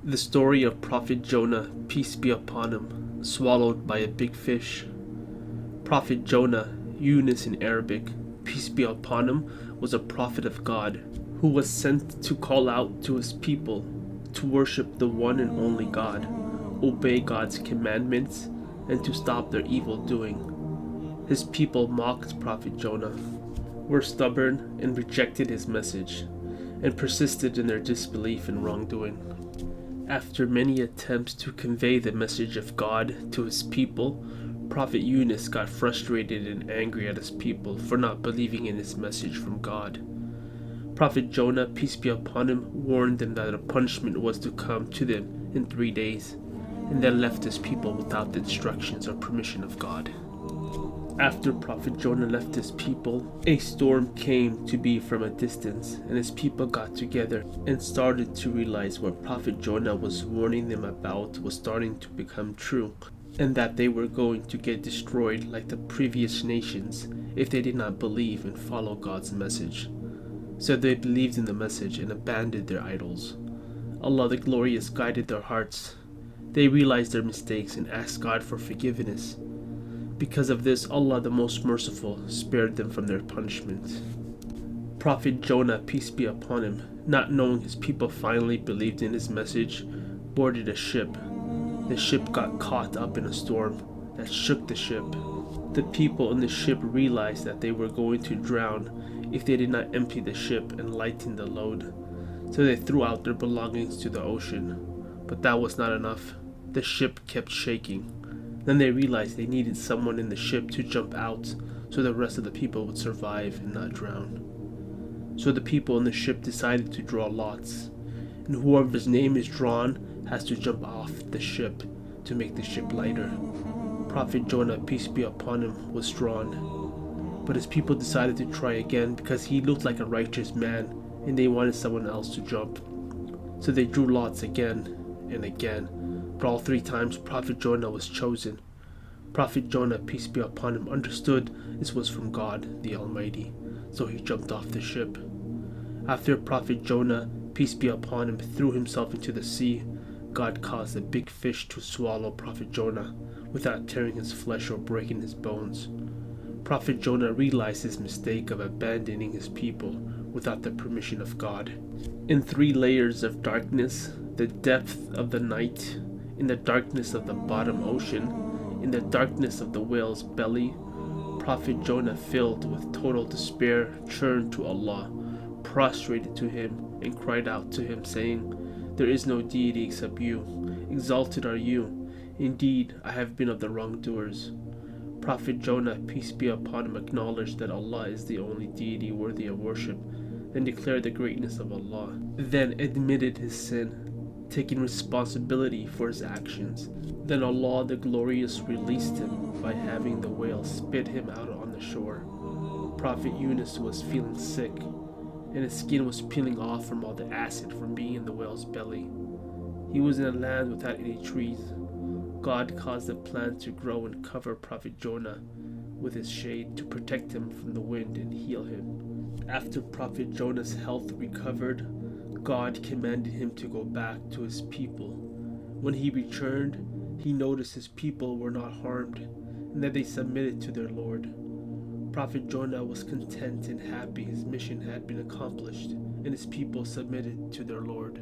The story of Prophet Jonah, peace be upon him, swallowed by a big fish. Prophet Jonah, Yunus in Arabic, peace be upon him, was a prophet of God who was sent to call out to his people to worship the one and only God, obey God's commandments, and to stop their evil doing. His people mocked Prophet Jonah, were stubborn and rejected his message, and persisted in their disbelief and wrongdoing. After many attempts to convey the message of God to his people, Prophet Yunus got frustrated and angry at his people for not believing in his message from God. Prophet Jonah, peace be upon him, warned them that a punishment was to come to them in 3 days, and then left his people without the instructions or permission of God. After Prophet Jonah left his people, a storm came to be from a distance, and his people got together and started to realize what Prophet Jonah was warning them about was starting to become true, and that they were going to get destroyed like the previous nations if they did not believe and follow God's message. So they believed in the message and abandoned their idols. Allah the Glorious guided their hearts. They realized their mistakes and asked God for forgiveness. Because of this, Allah the Most Merciful spared them from their punishment. Prophet Jonah, peace be upon him, not knowing his people finally believed in his message, boarded a ship. The ship got caught up in a storm that shook the ship. The people in the ship realized that they were going to drown if they did not empty the ship and lighten the load. So they threw out their belongings to the ocean. But that was not enough. The ship kept shaking. Then they realized they needed someone in the ship to jump out so the rest of the people would survive and not drown. So the people in the ship decided to draw lots, and whoever's name is drawn has to jump off the ship to make the ship lighter. Prophet Jonah, peace be upon him, was drawn, but his people decided to try again because he looked like a righteous man and they wanted someone else to jump. So they drew lots again and again. But all 3 times Prophet Jonah was chosen. Prophet Jonah, peace be upon him, understood this was from God, the Almighty, so he jumped off the ship. After Prophet Jonah, peace be upon him, threw himself into the sea, God caused a big fish to swallow Prophet Jonah without tearing his flesh or breaking his bones. Prophet Jonah realized his mistake of abandoning his people without the permission of God. In 3 layers of darkness, the depth of the night, in the darkness of the bottom ocean, in the darkness of the whale's belly, Prophet Jonah, filled with total despair, turned to Allah, prostrated to him, and cried out to him, saying, "There is no deity except you. Exalted are you. Indeed, I have been of the wrongdoers." Prophet Jonah, peace be upon him, acknowledged that Allah is the only deity worthy of worship, and declared the greatness of Allah, then admitted his sin, taking responsibility for his actions. Then Allah the Glorious released him by having the whale spit him out on the shore. Prophet Yunus was feeling sick, and his skin was peeling off from all the acid from being in the whale's belly. He was in a land without any trees. God caused a plant to grow and cover Prophet Jonah with his shade to protect him from the wind and heal him. After Prophet Jonah's health recovered, God commanded him to go back to his people. When he returned, he noticed his people were not harmed and that they submitted to their Lord. Prophet Jonah was content and happy his mission had been accomplished and his people submitted to their Lord.